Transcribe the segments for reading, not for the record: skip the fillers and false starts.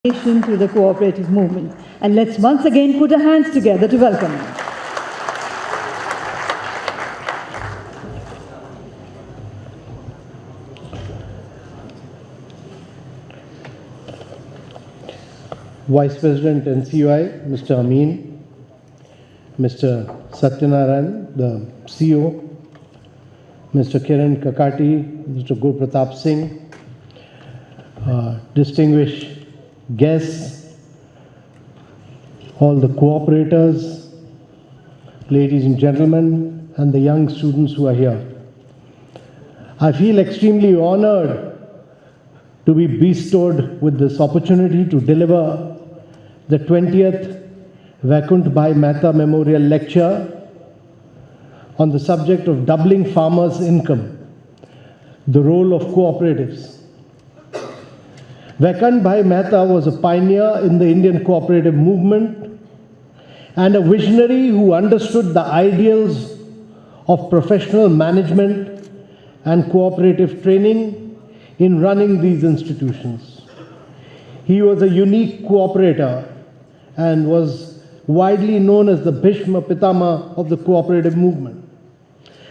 To the cooperative movement. And let's once again put our hands together to welcome them. Vice President NCUI, Mr. Amin, Mr. Satyanarayan, the CEO, Mr. Kiran Kakati, Mr. Gurpratap Singh, distinguished guests, all the cooperators, ladies and gentlemen, and the young students who are here. I feel extremely honored to be bestowed with this opportunity to deliver the 20th Vaikunth Bhai Mehta Memorial Lecture on the subject of doubling farmers' income, the role of cooperatives. Vaikunth Bhai Mehta was a pioneer in the Indian cooperative movement and a visionary who understood the ideals of professional management and cooperative training in running these institutions. He was a unique cooperator and was widely known as the Bhishma Pitama of the cooperative movement.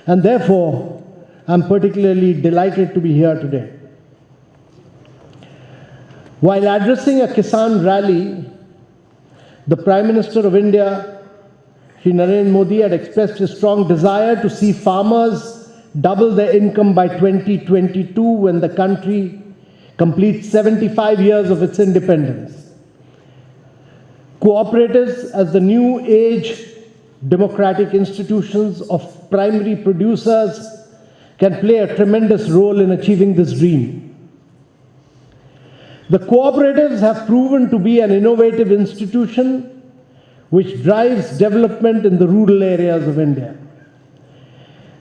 And therefore, I'm particularly delighted to be here today. While addressing a Kisan rally, the Prime Minister of India, Shri Narendra Modi, had expressed his strong desire to see farmers double their income by 2022 when the country completes 75 years of its independence. Cooperatives, as the new age democratic institutions of primary producers, can play a tremendous role in achieving this dream. The cooperatives have proven to be an innovative institution which drives development in the rural areas of India.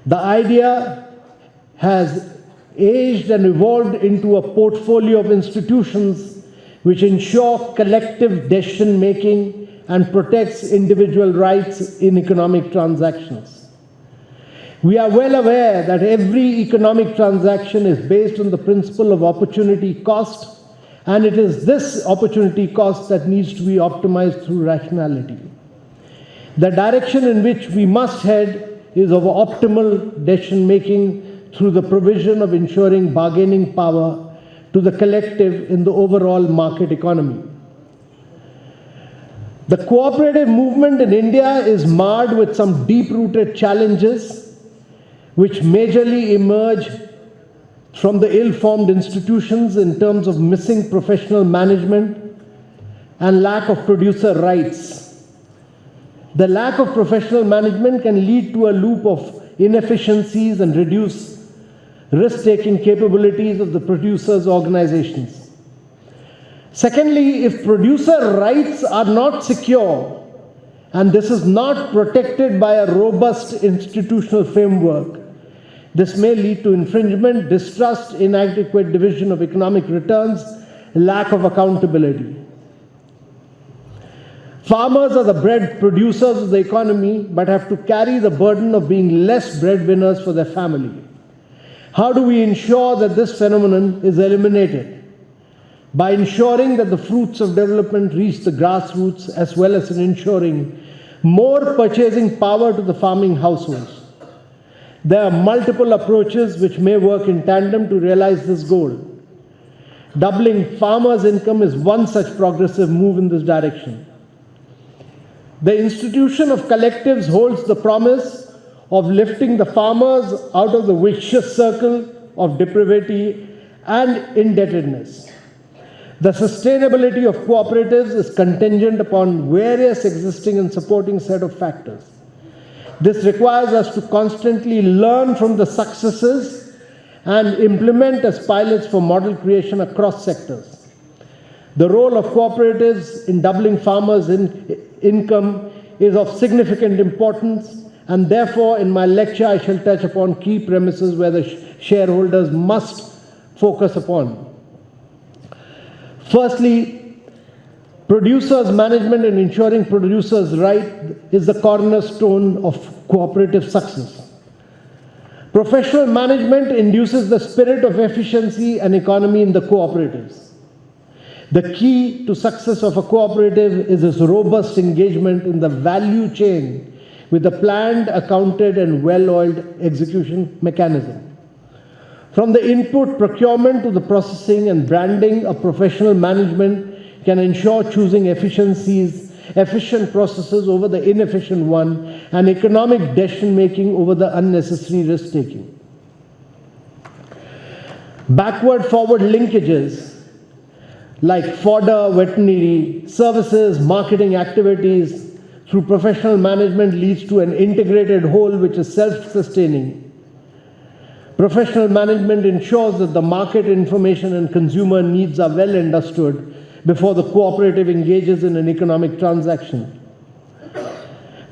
The idea has aged and evolved into a portfolio of institutions which ensure collective decision making and protects individual rights in economic transactions. We are well aware that every economic transaction is based on the principle of opportunity cost, and it is this opportunity cost that needs to be optimized through rationality. The direction in which we must head is of optimal decision making through the provision of ensuring bargaining power to the collective in the overall market economy. The cooperative movement in India is marred with some deep-rooted challenges which majorly emerge from the ill-formed institutions in terms of missing professional management and lack of producer rights. The lack of professional management can lead to a loop of inefficiencies and reduce risk-taking capabilities of the producers' organizations. Secondly, if producer rights are not secure, and this is not protected by a robust institutional framework, this may lead to infringement, distrust, inadequate division of economic returns, lack of accountability. Farmers are the bread producers of the economy, but have to carry the burden of being less breadwinners for their family. How do we ensure that this phenomenon is eliminated? By ensuring that the fruits of development reach the grassroots, as well as in ensuring more purchasing power to the farming households. There are multiple approaches which may work in tandem to realize this goal. Doubling farmers' income is one such progressive move in this direction. The institution of collectives holds the promise of lifting the farmers out of the vicious circle of depravity and indebtedness. The sustainability of cooperatives is contingent upon various existing and supporting set of factors. This requires us to constantly learn from the successes and implement as pilots for model creation across sectors. The role of cooperatives in doubling farmers' income is of significant importance, and therefore in my lecture I shall touch upon key premises where the shareholders must focus upon. Firstly, producers' management and ensuring producers' right is the cornerstone of cooperative success. Professional management induces the spirit of efficiency and economy in the cooperatives. The key to success of a cooperative is its robust engagement in the value chain with a planned, accounted, and well-oiled execution mechanism. From the input procurement to the processing and branding, a professional management can ensure choosing efficient processes over the inefficient one, and economic decision-making over the unnecessary risk-taking. Backward-forward linkages like fodder, veterinary, services, marketing activities through professional management leads to an integrated whole which is self-sustaining. Professional management ensures that the market information and consumer needs are well understood before the cooperative engages in an economic transaction.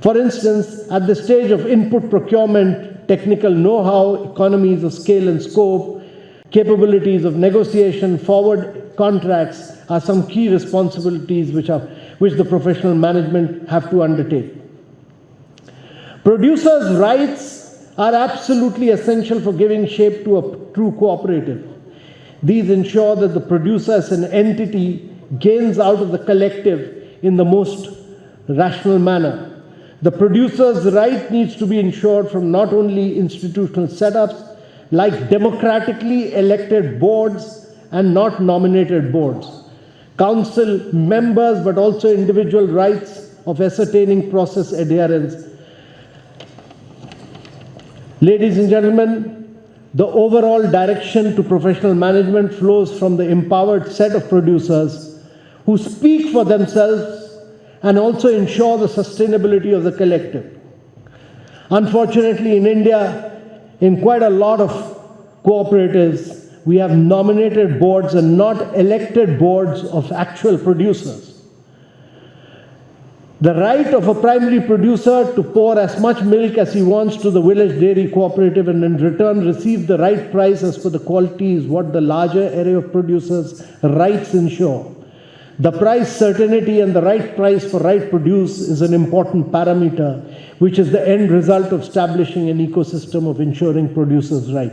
For instance, at the stage of input procurement, technical know-how, economies of scale and scope, capabilities of negotiation, forward contracts are some key responsibilities which the professional management have to undertake. Producers' rights are absolutely essential for giving shape to a true cooperative. These ensure that the producer as an entity gains out of the collective in the most rational manner. The producer's right needs to be ensured from not only institutional setups like democratically elected boards and not nominated boards, council members, but also individual rights of ascertaining process adherence. Ladies and gentlemen, the overall direction to professional management flows from the empowered set of producers who speak for themselves and also ensure the sustainability of the collective. Unfortunately, in India, in quite a lot of cooperatives, we have nominated boards and not elected boards of actual producers. The right of a primary producer to pour as much milk as he wants to the village dairy cooperative and in return receive the right price as per the quality is what the larger array of producers' rights ensure. The price certainty and the right price for right produce is an important parameter, which is the end result of establishing an ecosystem of ensuring producers' right.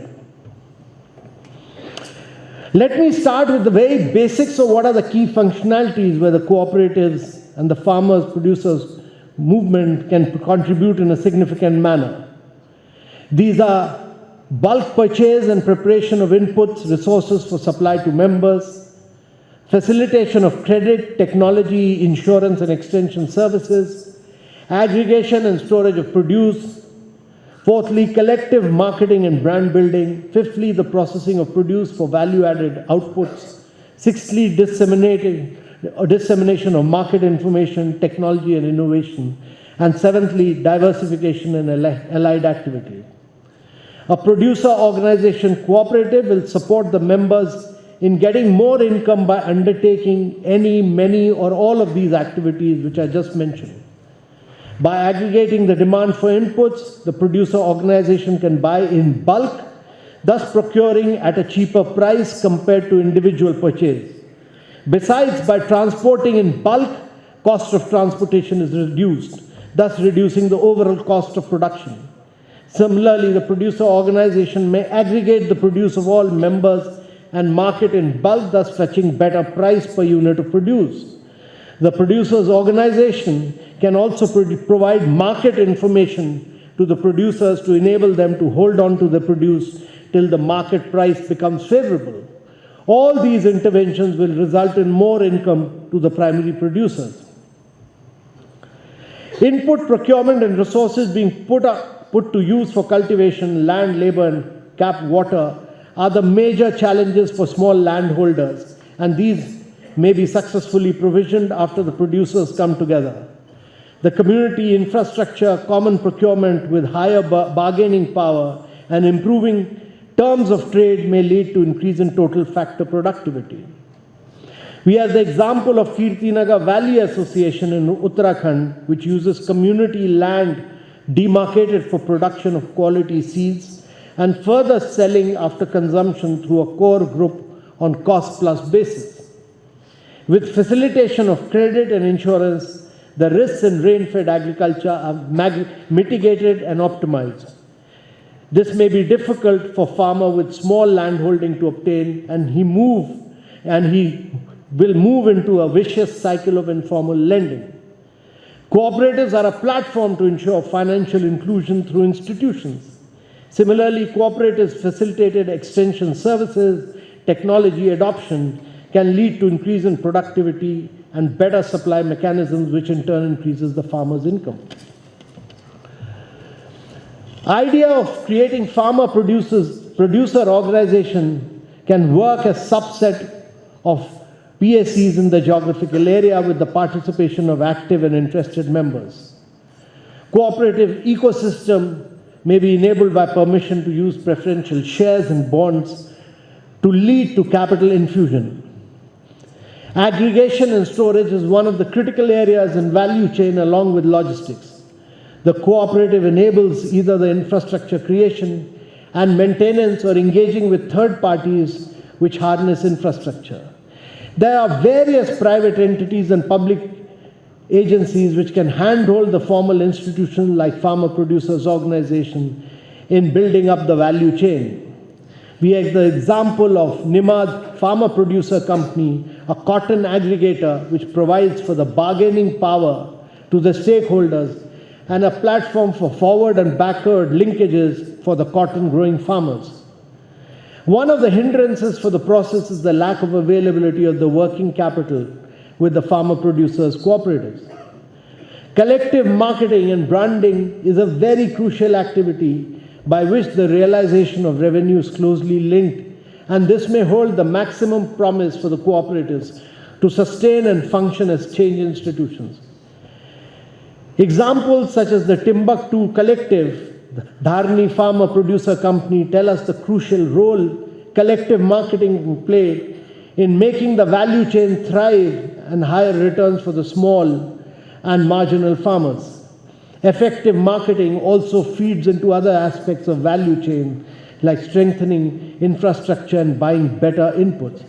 Let me start with the very basics of what are the key functionalities where the cooperatives and the farmers, producers movement can contribute in a significant manner. These are bulk purchase and preparation of inputs, resources for supply to members, facilitation of credit, technology, insurance and extension services, aggregation and storage of produce. Fourthly, collective marketing and brand building. Fifthly, the processing of produce for value-added outputs. Sixthly, dissemination of market information, technology and innovation. And seventhly, diversification and allied activity. A producer organization cooperative will support the members in getting more income by undertaking any, many or all of these activities which I just mentioned. By aggregating the demand for inputs, the producer organization can buy in bulk, thus procuring at a cheaper price compared to individual purchase. Besides, by transporting in bulk, cost of transportation is reduced, thus reducing the overall cost of production. Similarly, the producer organization may aggregate the produce of all members and market in bulk, thus fetching better price per unit of produce. The producers' organization can also provide market information to the producers to enable them to hold on to the produce till the market price becomes favorable. All these interventions will result in more income to the primary producers. Input procurement and resources being put to use for cultivation, land, labor and cap water are the major challenges for small landholders, and these may be successfully provisioned after the producers come together. The community infrastructure, common procurement with higher bargaining power and improving terms of trade may lead to increase in total factor productivity. We have the example of Kirtinagar Valley Association in Uttarakhand, which uses community land demarcated for production of quality seeds and further selling after consumption through a core group on cost-plus basis. With facilitation of credit and insurance, the risks in rain-fed agriculture are mitigated and optimized. This may be difficult for farmer with small landholding to obtain, and he will move into a vicious cycle of informal lending. Cooperatives are a platform to ensure financial inclusion through institutions. Similarly, cooperatives facilitated extension services, technology adoption can lead to increase in productivity and better supply mechanisms, which in turn increases the farmer's income. Idea of creating farmer-producer organization can work as subset of PSCs in the geographical area with the participation of active and interested members. Cooperative ecosystem may be enabled by permission to use preferential shares and bonds to lead to capital infusion. Aggregation and storage is one of the critical areas in value chain along with logistics. The cooperative enables either the infrastructure creation and maintenance or engaging with third parties which harness infrastructure. There are various private entities and public agencies which can handhold the formal institutions like Farmer Producers Organization in building up the value chain. We have the example of Nimad Farmer Producer Company, a cotton aggregator which provides for the bargaining power to the stakeholders and a platform for forward and backward linkages for the cotton growing farmers. One of the hindrances for the process is the lack of availability of the working capital with the farmer producers cooperatives. Collective marketing and branding is a very crucial activity by which the realization of revenue is closely linked, and this may hold the maximum promise for the cooperatives to sustain and function as change institutions. Examples such as the Timbuktu Collective, the Dharni Farmer Producer Company tell us the crucial role collective marketing can play in making the value chain thrive and higher returns for the small and marginal farmers. Effective marketing also feeds into other aspects of value chain like strengthening infrastructure and buying better inputs.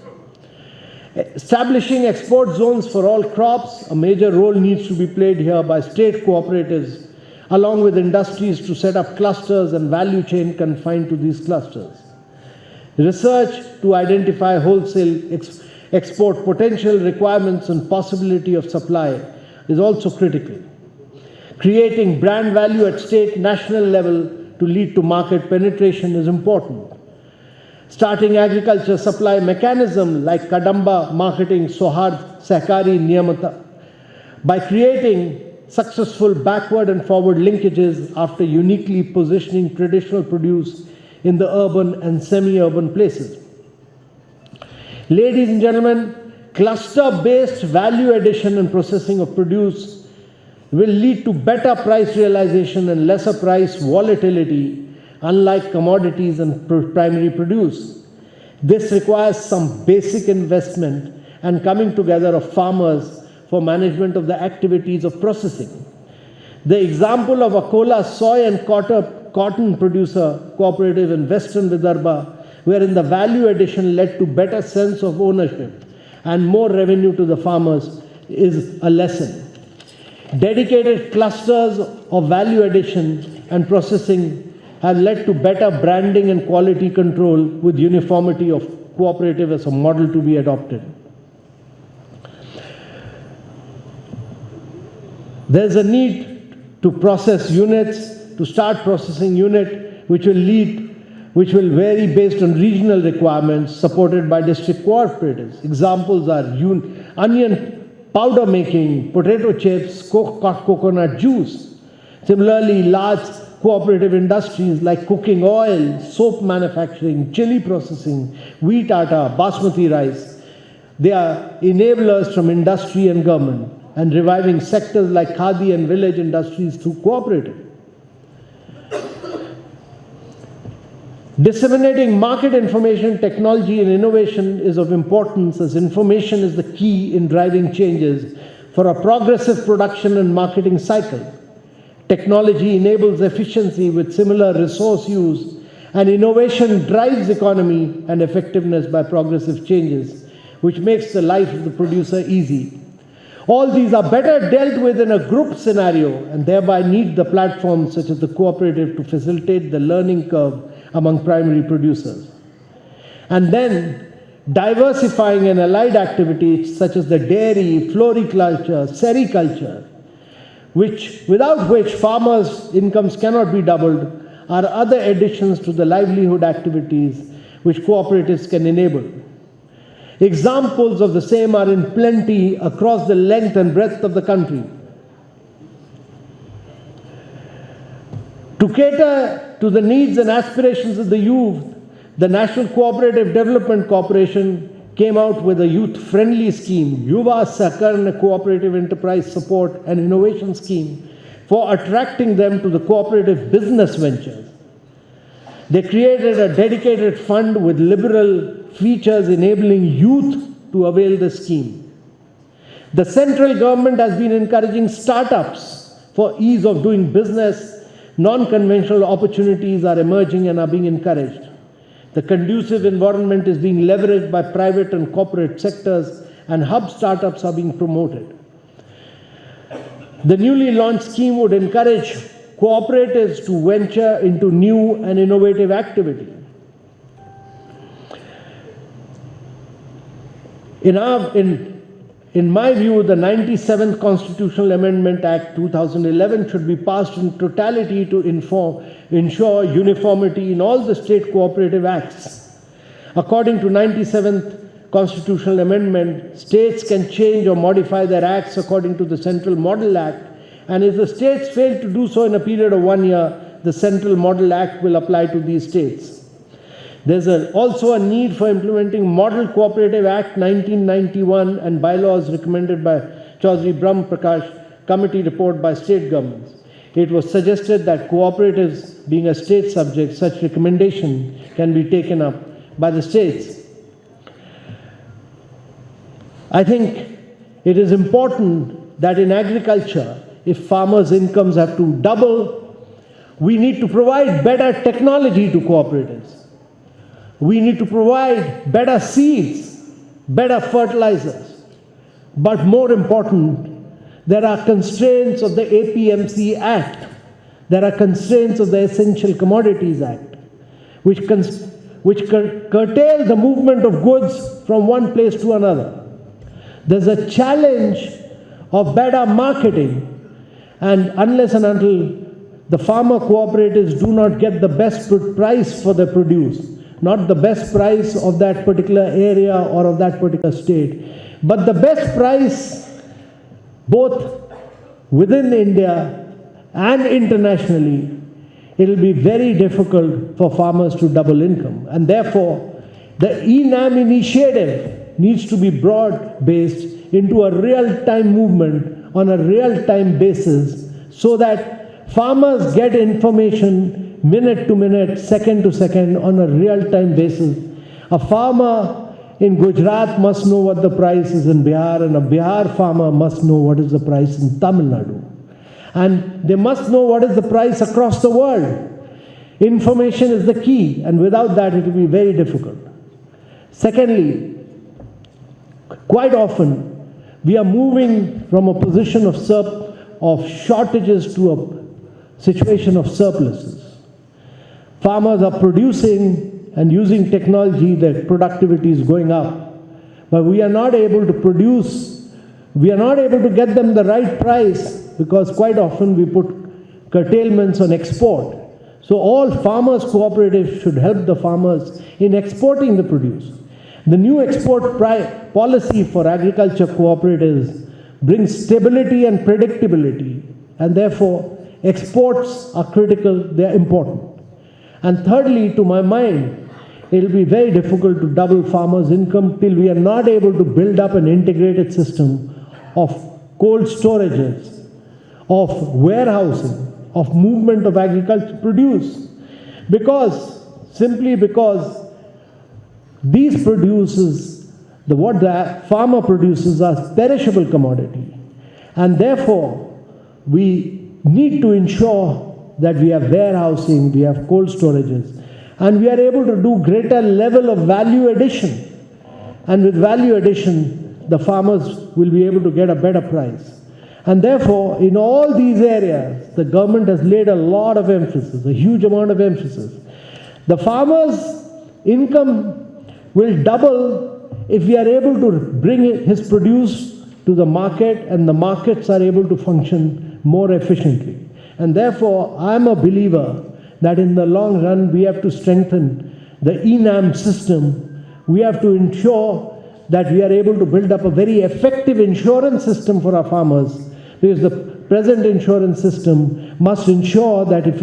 Establishing export zones for all crops, a major role needs to be played here by state cooperatives along with industries to set up clusters and value chain confined to these clusters. Research to identify wholesale export potential requirements and possibility of supply is also critical. Creating brand value at state national level to lead to market penetration is important. Starting agriculture supply mechanism like Kadamba marketing Sohard Sahakari Niyamata by creating successful backward and forward linkages after uniquely positioning traditional produce in the urban and semi-urban places. Ladies and gentlemen, cluster-based value addition and processing of produce will lead to better price realization and lesser price volatility, unlike commodities and primary produce. This requires some basic investment and coming together of farmers for management of the activities of processing. The example of Akola soy and cotton producer cooperative in Western Vidarbha, wherein the value addition led to better sense of ownership and more revenue to the farmers, is a lesson. Dedicated clusters of value addition and processing have led to better branding and quality control with uniformity of cooperative as a model to be adopted. There's a need to process units, to start processing unit, which will vary based on regional requirements supported by district cooperatives. Examples are onion powder making, potato chips, coconut juice. Similarly, large cooperative industries like cooking oil, soap manufacturing, chili processing, wheat atta, basmati rice, they are enablers from industry and government and reviving sectors like khadi and village industries through cooperative. Disseminating market information, technology and innovation is of importance, as information is the key in driving changes for a progressive production and marketing cycle. Technology enables efficiency with similar resource use, and innovation drives economy and effectiveness by progressive changes, which makes the life of the producer easy. All these are better dealt with in a group scenario and thereby need the platforms such as the cooperative to facilitate the learning curve among primary producers. And then diversifying and allied activities such as the dairy, floriculture, sericulture, without which farmers' incomes cannot be doubled, are other additions to the livelihood activities which cooperatives can enable. Examples of the same are in plenty across the length and breadth of the country. To cater to the needs and aspirations of the youth, the National Cooperative Development Corporation came out with a youth-friendly scheme, Yuva, Sahakar, and a Cooperative Enterprise Support and Innovation Scheme for attracting them to the cooperative business ventures. They created a dedicated fund with liberal features enabling youth to avail the scheme. The central government has been encouraging startups for ease of doing business. Non-conventional opportunities are emerging and are being encouraged. The conducive environment is being leveraged by private and corporate sectors, and hub startups are being promoted. The newly launched scheme would encourage cooperatives to venture into new and innovative activity. In my view, the 97th Constitutional Amendment Act 2011 should be passed in totality to ensure uniformity in all the state cooperative acts. According to 97th Constitutional Amendment, states can change or modify their acts according to the Central Model Act, and if the states fail to do so in a period of 1 year, the Central Model Act will apply to these states. There's also a need for implementing Model Cooperative Act 1991 and bylaws recommended by Chaudhry Brahm Prakash Committee report by state governments. It was suggested that cooperatives, being a state subject, such recommendation can be taken up by the states. I think it is important that in agriculture, if farmers' incomes have to double, we need to provide better technology to cooperatives. We need to provide better seeds, better fertilizers. But more important, there are constraints of the APMC Act. There are constraints of the Essential Commodities Act, which curtail the movement of goods from one place to another. There's a challenge of better marketing, and unless and until the farmer cooperatives do not get the best price for their produce, not the best price of that particular area or of that particular state, but the best price both within India and internationally, it will be very difficult for farmers to double income. And therefore, the ENAM initiative needs to be broad-based into a real-time movement on a real-time basis so that farmers get information minute to minute, second to second, on a real-time basis. A farmer in Gujarat must know what the price is in Bihar, and a Bihar farmer must know what is the price in Tamil Nadu. And they must know what is the price across the world. Information is the key, and without that it will be very difficult. Secondly, quite often we are moving from a position of shortages to a situation of surpluses. Farmers are producing and using technology, their productivity is going up, but we are not able to produce, we are not able to get them the right price because quite often we put curtailments on export. So all farmers' cooperatives should help the farmers in exporting the produce. The new export policy for agriculture cooperatives brings stability and predictability, and therefore exports are critical, they are important. And thirdly, to my mind, it will be very difficult to double farmers' income till we are not able to build up an integrated system of cold storages, of warehousing, of movement of agricultural produce. Simply because these produces, what the farmer produces are perishable commodity. And therefore, we need to ensure that we have warehousing, we have cold storages, and we are able to do greater level of value addition. And with value addition, the farmers will be able to get a better price. And therefore, in all these areas, the government has laid a lot of emphasis, a huge amount of emphasis. The farmers' income will double if we are able to bring his produce to the market and the markets are able to function more efficiently. And therefore, I'm a believer that in the long run, we have to strengthen the ENAM system. We have to ensure that we are able to build up a very effective insurance system for our farmers, because the present insurance system must ensure that if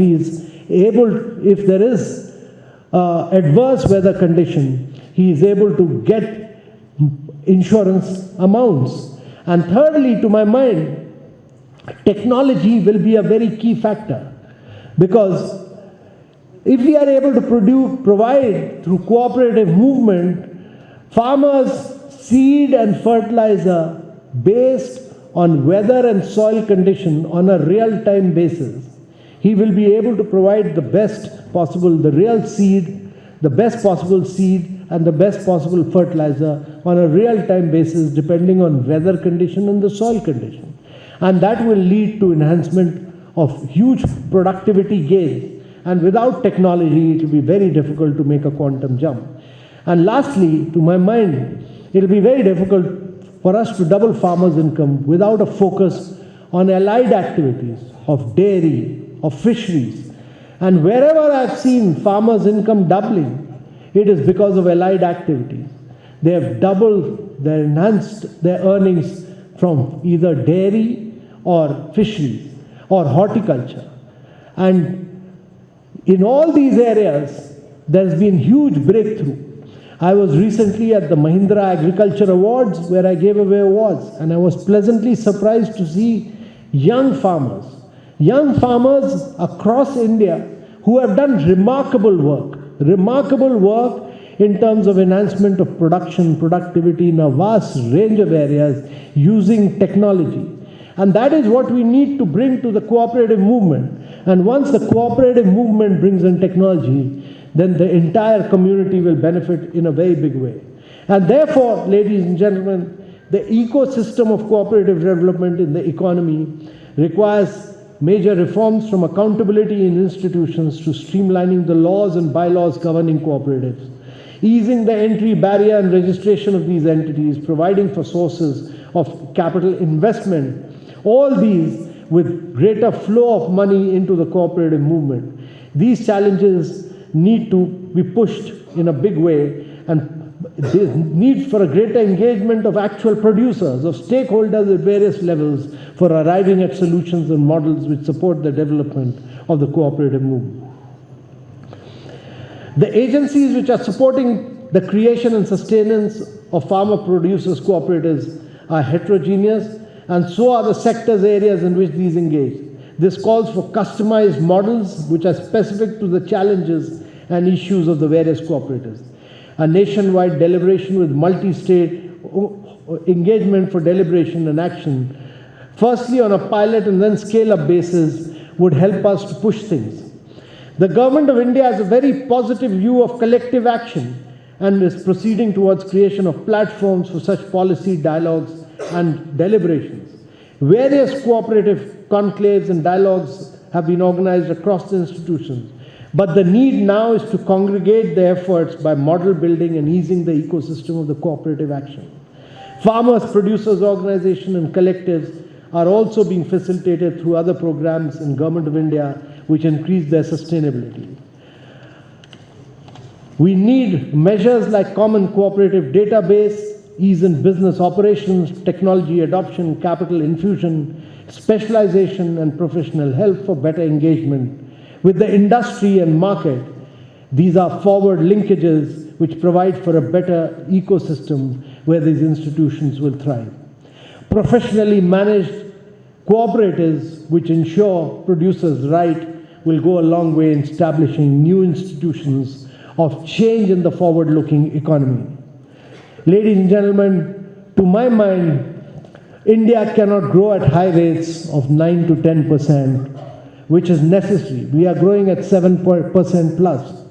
there is adverse weather condition, he is able to get insurance amounts. And thirdly, to my mind, technology will be a very key factor, because if we are able to provide through cooperative movement farmers seed and fertilizer based on weather and soil condition on a real-time basis, he will be able to provide the best possible, the real seed, the best possible seed and the best possible fertilizer on a real-time basis depending on weather condition and the soil condition. And that will lead to enhancement of huge productivity gains. And without technology, it will be very difficult to make a quantum jump. And lastly, to my mind, it will be very difficult for us to double farmers' income without a focus on allied activities of dairy, of fisheries. And wherever I've seen farmers' income doubling, it is because of allied activities. They have doubled, they enhanced their earnings from either dairy or fisheries or horticulture. And in all these areas, there has been huge breakthrough. I was recently at the Mahindra Agriculture Awards where I gave away awards, and I was pleasantly surprised to see young farmers across India who have done remarkable work in terms of enhancement of production, productivity in a vast range of areas using technology. And that is what we need to bring to the cooperative movement. And once the cooperative movement brings in technology, then the entire community will benefit in a very big way. And therefore, ladies and gentlemen, the ecosystem of cooperative development in the economy requires major reforms, from accountability in institutions to streamlining the laws and bylaws governing cooperatives, easing the entry barrier and registration of these entities, providing for sources of capital investment, all these with greater flow of money into the cooperative movement. These challenges need to be pushed in a big way, and there need for a greater engagement of actual producers, of stakeholders at various levels for arriving at solutions and models which support the development of the cooperative movement. The agencies which are supporting the creation and sustenance of farmer producers cooperatives are heterogeneous, and so are the sectors areas in which these engage. This calls for customized models which are specific to the challenges and issues of the various cooperatives. A nationwide deliberation with multi-state engagement for deliberation and action, firstly on a pilot and then scale-up basis, would help us to push things. The Government of India has a very positive view of collective action and is proceeding towards creation of platforms for such policy dialogues and deliberations. Various cooperative conclaves and dialogues have been organized across the institutions, but the need now is to congregate the efforts by model building and easing the ecosystem of the cooperative action. Farmers, producers, organizations and collectives are also being facilitated through other programs in Government of India which increase their sustainability. We need measures like common cooperative database, ease in business operations, technology adoption, capital infusion, specialization and professional help for better engagement with the industry and market. These are forward linkages which provide for a better ecosystem where these institutions will thrive. Professionally managed cooperatives which ensure producers' right will go a long way in establishing new institutions of change in the forward-looking economy. Ladies and gentlemen, to my mind, India cannot grow at high rates of 9 to 10%, which is necessary. We are growing at 7% plus.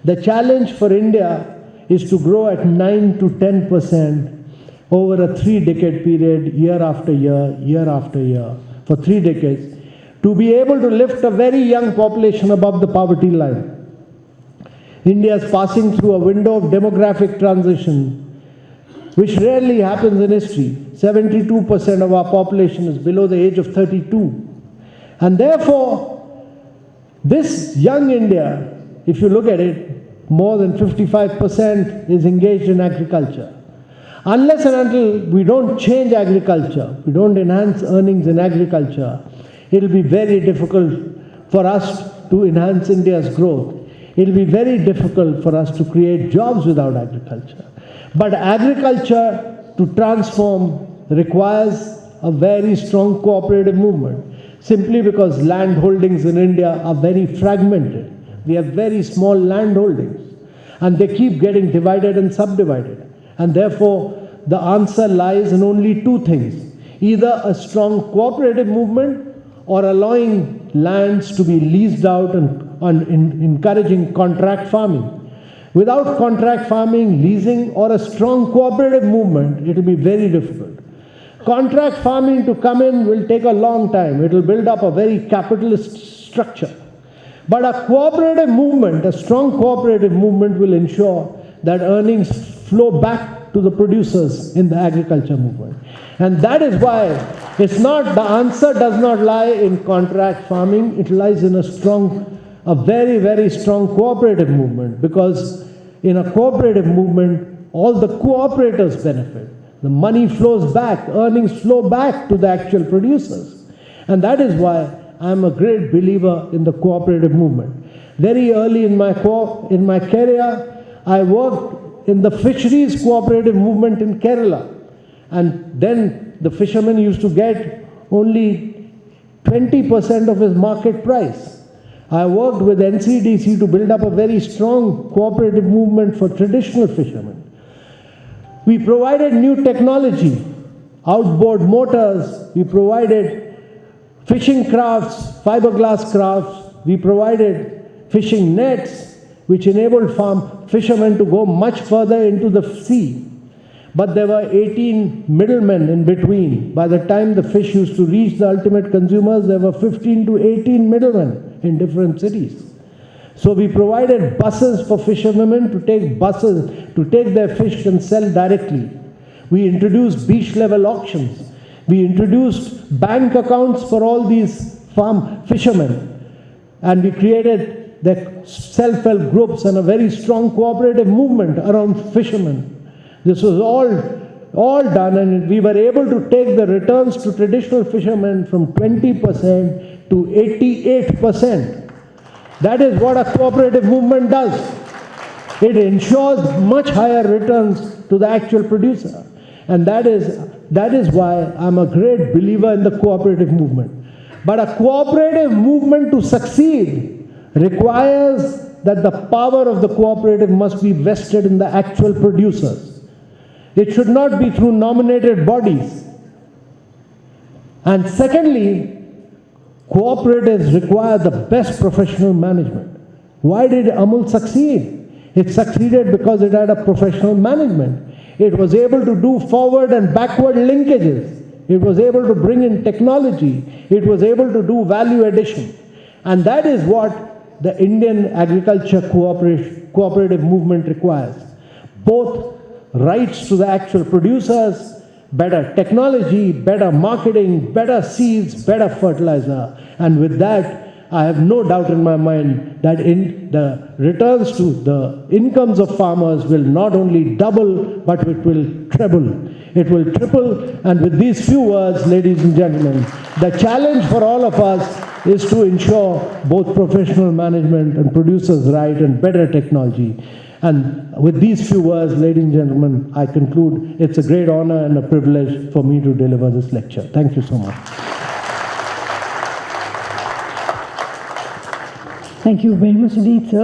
The challenge for India is to grow at 9 to 10% over a 3-decade period, year after year, for 3 decades, to be able to lift a very young population above the poverty line. India is passing through a window of demographic transition which rarely happens in history. 72% of our population is below the age of 32. And therefore, this young India, if you look at it, more than 55% is engaged in agriculture. Unless and until we don't change agriculture, we don't enhance earnings in agriculture, it will be very difficult for us to enhance India's growth. It will be very difficult for us to create jobs without agriculture. But agriculture to transform requires a very strong cooperative movement, simply because land holdings in India are very fragmented. We have very small land holdings, and they keep getting divided and subdivided. And therefore, the answer lies in only two things: either a strong cooperative movement or allowing lands to be leased out and encouraging contract farming. Without contract farming, leasing, or a strong cooperative movement, it will be very difficult. Contract farming to come in will take a long time. It will build up a very capitalist structure. But a cooperative movement, a strong cooperative movement, will ensure that earnings flow back to the producers in the agriculture movement. And that is why the answer does not lie in contract farming, it lies in a very, very strong cooperative movement, because in a cooperative movement, all the cooperators benefit. The money flows back, earnings flow back to the actual producers. And that is why I'm a great believer in the cooperative movement. Very early in my career, I worked in the fisheries cooperative movement in Kerala. And then the fisherman used to get only 20% of his market price. I worked with NCDC to build up a very strong cooperative movement for traditional fishermen. We provided new technology, outboard motors, we provided fishing crafts, fiberglass crafts, we provided fishing nets, which enabled fishermen to go much further into the sea. But there were 18 middlemen in between. By the time the fish used to reach the ultimate consumers, there were 15 to 18 middlemen in different cities. So we provided buses for fishermen to take their fish and sell directly. We introduced beach level auctions. We introduced bank accounts for all these farm fishermen. And we created the self-help groups and a very strong cooperative movement around fishermen. This was all done, and we were able to take the returns to traditional fishermen from 20% to 88%. That is what a cooperative movement does. It ensures much higher returns to the actual producer. And that is why I'm a great believer in the cooperative movement. But a cooperative movement to succeed requires that the power of the cooperative must be vested in the actual producers. It should not be through nominated bodies. And secondly, cooperatives require the best professional management. Why did Amul succeed? It succeeded because it had a professional management. It was able to do forward and backward linkages. It was able to bring in technology. It was able to do value addition. And that is what the Indian agriculture cooperative movement requires. Both rights to the actual producers, better technology, better marketing, better seeds, better fertilizer. And with that, I have no doubt in my mind that the returns to the incomes of farmers will not only double, but it will treble. It will triple. And with these few words, ladies and gentlemen, the challenge for all of us is to ensure both professional management and producers' right and better technology. And with these few words, ladies and gentlemen, I conclude. It's a great honor and a privilege for me to deliver this lecture. Thank you so much. Thank you very much indeed, sir.